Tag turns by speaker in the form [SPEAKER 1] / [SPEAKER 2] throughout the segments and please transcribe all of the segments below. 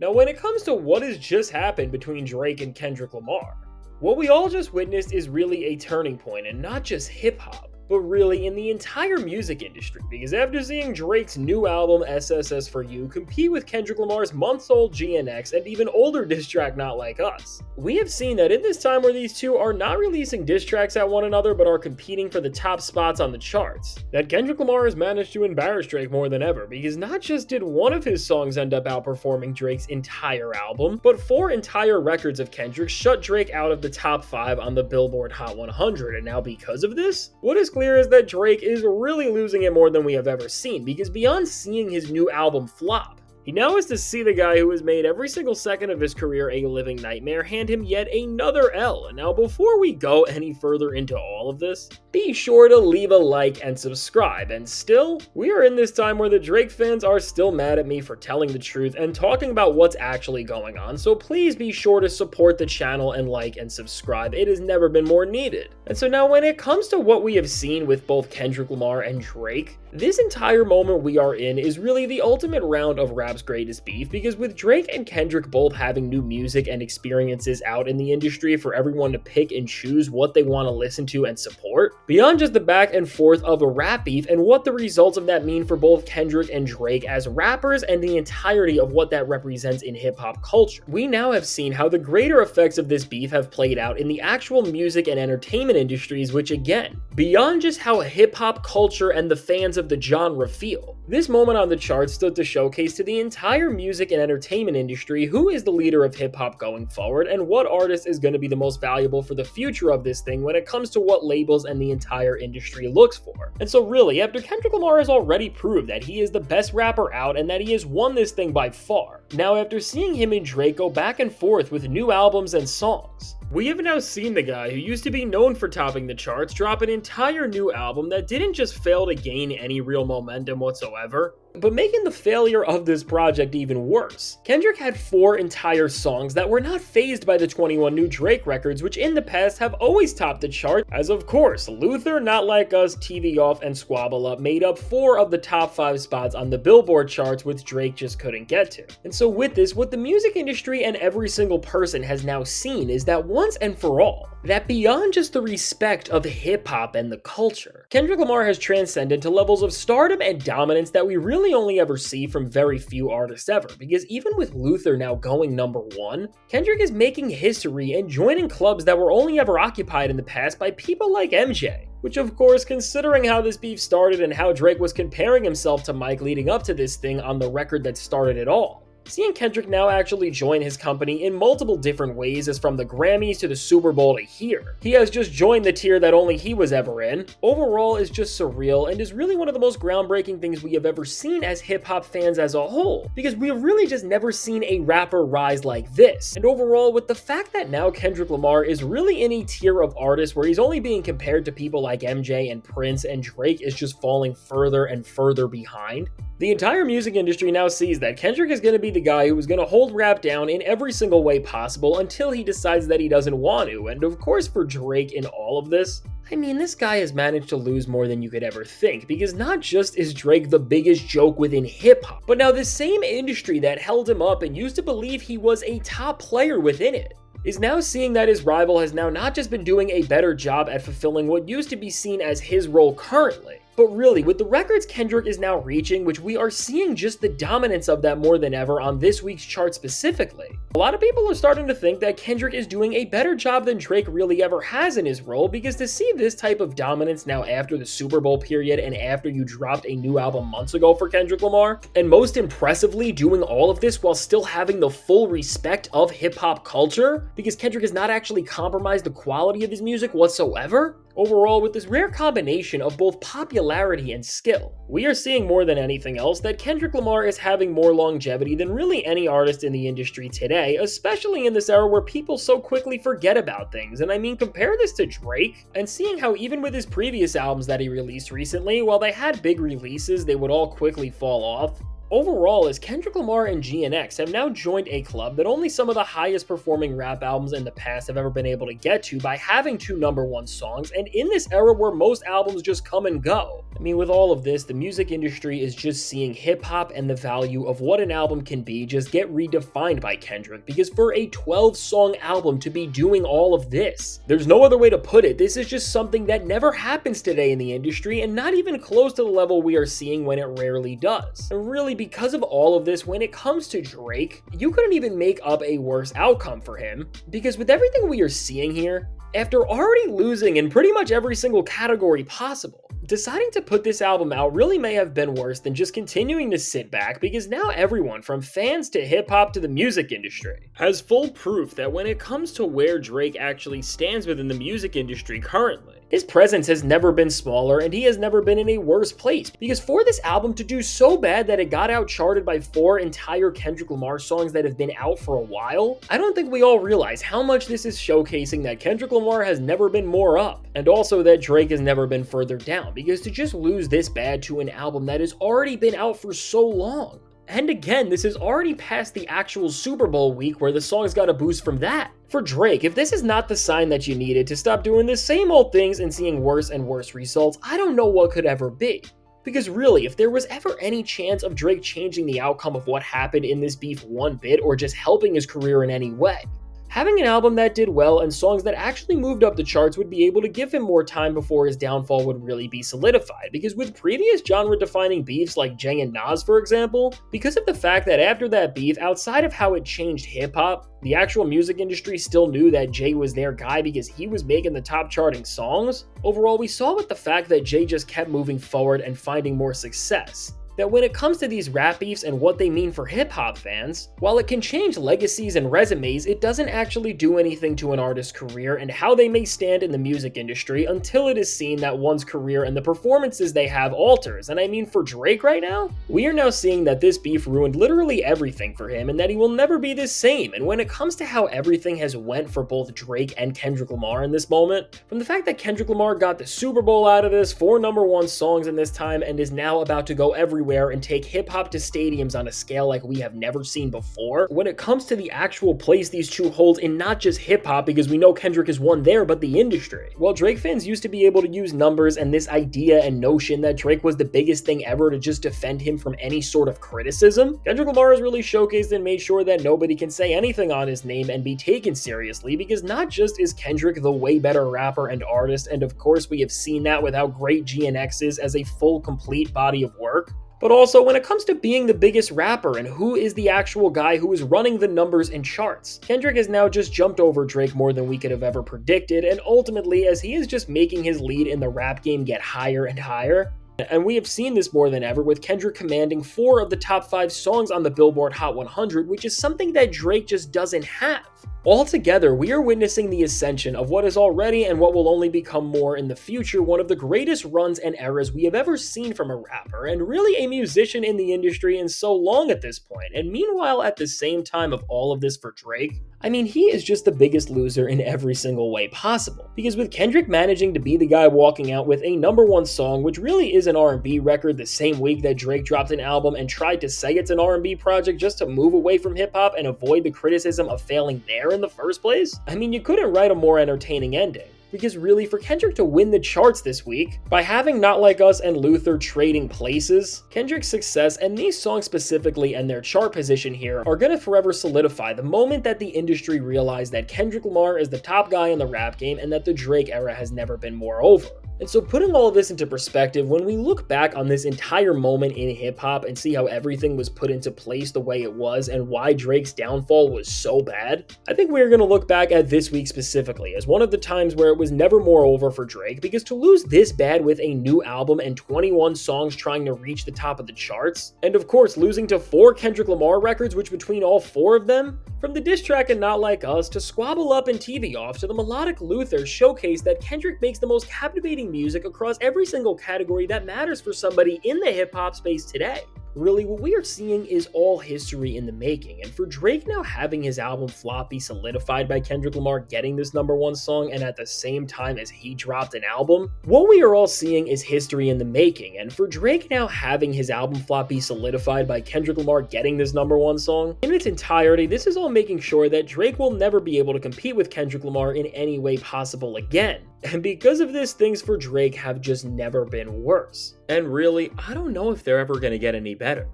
[SPEAKER 1] Now, when it comes to what has just happened between Drake and Kendrick Lamar, what we all just witnessed is really a turning point, and not just hip-hop, but really in the entire music industry, because after seeing Drake's new album SSS For You compete with Kendrick Lamar's months-old GNX and even older diss track Not Like Us, we have seen that in this time where these two are not releasing diss tracks at one another but are competing for the top spots on the charts, that Kendrick Lamar has managed to embarrass Drake more than ever, because not just did one of his songs end up outperforming Drake's entire album, but 4 entire records of Kendrick shut Drake out of the top 5 on the Billboard Hot 100, and now because of this, what is clear is that Drake is really losing it more than we have ever seen, because beyond seeing his new album flop, he now has to see the guy who has made every single second of his career a living nightmare hand him yet another L. And now, before we go any further into all of this, be sure to leave a like and subscribe. And still, we are in this time where the Drake fans are still mad at me for telling the truth and talking about what's actually going on, so please be sure to support the channel and like and subscribe. It has never been more needed. And so now, when it comes to what we have seen with both Kendrick Lamar and Drake, this entire moment we are in is really the ultimate round of rap's greatest beef, because with Drake and Kendrick both having new music and experiences out in the industry for everyone to pick and choose what they want to listen to and support, beyond just the back and forth of a rap beef and what the results of that mean for both Kendrick and Drake as rappers and the entirety of what that represents in hip-hop culture, we now have seen how the greater effects of this beef have played out in the actual music and entertainment industries, which again, beyond just how hip-hop culture and the fans of the genre feel, this moment on the charts stood to showcase to the entire music and entertainment industry who is the leader of hip-hop going forward and what artist is going to be the most valuable for the future of this thing when it comes to what labels and the entire industry looks for. And so really, after Kendrick Lamar has already proved that he is the best rapper out and that he has won this thing by far, now after seeing him and Drake go back and forth with new albums and songs, we have now seen the guy who used to be known for topping the charts drop an entire new album that didn't just fail to gain any real momentum whatsoever, but making the failure of this project even worse. Kendrick had 4 entire songs that were not fazed by the 21 new Drake records, which in the past have always topped the chart, as of course, Luther, Not Like Us, TV Off, and Squabble Up made up 4 of the top 5 spots on the Billboard charts, which Drake just couldn't get to. And so with this, what the music industry and every single person has now seen is that once and for all, that beyond just the respect of hip-hop and the culture, Kendrick Lamar has transcended to levels of stardom and dominance that we really only ever see from very few artists ever, because even with Luther now going #1, Kendrick is making history and joining clubs that were only ever occupied in the past by people like MJ. Which of course, considering how this beef started and how Drake was comparing himself to Mike leading up to this thing on the record that started it all, seeing Kendrick now actually join his company in multiple different ways, as from the Grammys to the Super Bowl to here, he has just joined the tier that only he was ever in, overall is just surreal and is really one of the most groundbreaking things we have ever seen as hip-hop fans as a whole, because we have really just never seen a rapper rise like this. And overall, with the fact that now Kendrick Lamar is really in a tier of artists where he's only being compared to people like MJ and Prince, and Drake is just falling further and further behind, the entire music industry now sees that Kendrick is going to be the guy who is going to hold rap down in every single way possible until he decides that he doesn't want to. And of course, for Drake in all of this, I mean, this guy has managed to lose more than you could ever think, because not just is Drake the biggest joke within hip-hop, but now the same industry that held him up and used to believe he was a top player within it is now seeing that his rival has now not just been doing a better job at fulfilling what used to be seen as his role currently, but really, with the records Kendrick is now reaching, which we are seeing just the dominance of that more than ever on this week's chart specifically, a lot of people are starting to think that Kendrick is doing a better job than Drake really ever has in his role, because to see this type of dominance now after the Super Bowl period and after you dropped a new album months ago for Kendrick Lamar, and most impressively doing all of this while still having the full respect of hip-hop culture, because Kendrick has not actually compromised the quality of his music whatsoever, overall, with this rare combination of both popularity and skill, we are seeing more than anything else that Kendrick Lamar is having more longevity than really any artist in the industry today, especially in this era where people so quickly forget about things. And I mean, compare this to Drake, and seeing how even with his previous albums that he released recently, while they had big releases, they would all quickly fall off. Overall, as Kendrick Lamar and GNX have now joined a club that only some of the highest performing rap albums in the past have ever been able to get to by having 2 #1 songs, and in this era where most albums just come and go. I mean, with all of this, the music industry is just seeing hip-hop and the value of what an album can be just get redefined by Kendrick, because for a 12-song album to be doing all of this, there's no other way to put it. This is just something that never happens today in the industry, and not even close to the level we are seeing when it rarely does. And really, because of all of this, when it comes to Drake, you couldn't even make up a worse outcome for him, because with everything we are seeing here, after already losing in pretty much every single category possible, deciding to put this album out really may have been worse than just continuing to sit back, because now everyone, from fans to hip-hop to the music industry, has full proof that when it comes to where Drake actually stands within the music industry currently, his presence has never been smaller and he has never been in a worse place, because for this album to do so bad that it got out charted by 4 entire Kendrick Lamar songs that have been out for a while, I don't think we all realize how much this is showcasing that Kendrick Lamar has never been more up, and also that Drake has never been further down, because to just lose this bad to an album that has already been out for so long. And again, this is already past the actual Super Bowl week where the songs got a boost from that. For Drake, if this is not the sign that you needed to stop doing the same old things and seeing worse and worse results, I don't know what could ever be. Because really, if there was ever any chance of Drake changing the outcome of what happened in this beef one bit or just helping his career in any way, having an album that did well and songs that actually moved up the charts would be able to give him more time before his downfall would really be solidified, because with previous genre-defining beefs like Jay and Nas, for example, because of the fact that after that beef, outside of how it changed hip-hop, the actual music industry still knew that Jay was their guy because he was making the top charting songs, overall we saw with the fact that Jay just kept moving forward and finding more success, that when it comes to these rap beefs and what they mean for hip-hop fans, while it can change legacies and resumes, it doesn't actually do anything to an artist's career and how they may stand in the music industry until it is seen that one's career and the performances they have alters. And I mean, for Drake right now, we are now seeing that this beef ruined literally everything for him and that he will never be the same. And when it comes to how everything has went for both Drake and Kendrick Lamar in this moment, from the fact that Kendrick Lamar got the Super Bowl out of this, 4 #1 songs in this time, and is now about to go everywhere and take hip-hop to stadiums on a scale like we have never seen before, when it comes to the actual place these two hold in not just hip-hop, because we know Kendrick is one there, but the industry. While Drake fans used to be able to use numbers and this idea and notion that Drake was the biggest thing ever to just defend him from any sort of criticism, Kendrick Lamar has really showcased and made sure that nobody can say anything on his name and be taken seriously, because not just is Kendrick the way better rapper and artist, and of course we have seen that with how great GNX is as a full, complete body of work, but also when it comes to being the biggest rapper and who is the actual guy who is running the numbers and charts, Kendrick has now just jumped over Drake more than we could have ever predicted, and ultimately, as he is just making his lead in the rap game get higher and higher, and we have seen this more than ever with Kendrick commanding 4 of the top 5 songs on the Billboard Hot 100, which is something that Drake just doesn't have. Altogether, we are witnessing the ascension of what is already and what will only become more in the future one of the greatest runs and eras we have ever seen from a rapper, and really a musician in the industry in so long at this point. And meanwhile, at the same time of all of this for Drake, I mean, he is just the biggest loser in every single way possible. Because with Kendrick managing to be the guy walking out with a #1 song, which really is an R&B record, the same week that Drake dropped an album and tried to say it's an R&B project just to move away from hip-hop and avoid the criticism of failing there in the first place, I mean, you couldn't write a more entertaining ending. Because really, for Kendrick to win the charts this week, by having Not Like Us and Luther trading places, Kendrick's success, and these songs specifically and their chart position here, are gonna forever solidify the moment that the industry realized that Kendrick Lamar is the top guy in the rap game and that the Drake era has never been more over. And so putting all of this into perspective, when we look back on this entire moment in hip-hop and see how everything was put into place the way it was and why Drake's downfall was so bad, I think we're going to look back at this week specifically as one of the times where it was never more over for Drake, because to lose this bad with a new album and 21 songs trying to reach the top of the charts, and of course losing to 4 Kendrick Lamar records, which between all 4 of them, from the diss track and Not Like Us to Squabble Up and TV Off to the melodic Luther, showcase that Kendrick makes the most captivating music across every single category that matters for somebody in the hip-hop space today. Really, what we are seeing is all history in the making, and for Drake now having his album flop be solidified by Kendrick Lamar getting this #1 song and at the same time as he dropped an album, what we are all seeing is history in the making, and for Drake now having his album flop be solidified by Kendrick Lamar getting this #1 song, in its entirety, this is all making sure that Drake will never be able to compete with Kendrick Lamar in any way possible again. And because of this, things for Drake have just never been worse. And really, I don't know if they're ever gonna get any better.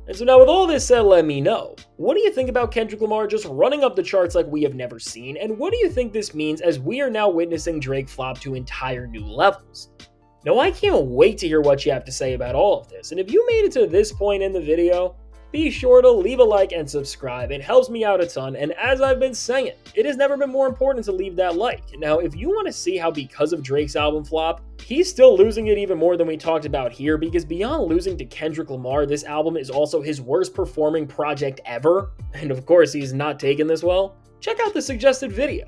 [SPEAKER 1] And so now with all this said, let me know, what do you think about Kendrick Lamar just running up the charts like we have never seen, and what do you think this means as we are now witnessing Drake flop to entire new levels? Now I can't wait to hear what you have to say about all of this, and if you made it to this point in the video, be sure to leave a like and subscribe. It helps me out a ton, and as I've been saying, it has never been more important to leave that like. Now, if you want to see how because of Drake's album flop, he's still losing it even more than we talked about here, because beyond losing to Kendrick Lamar, this album is also his worst performing project ever, and of course he's not taken this well, check out the suggested video.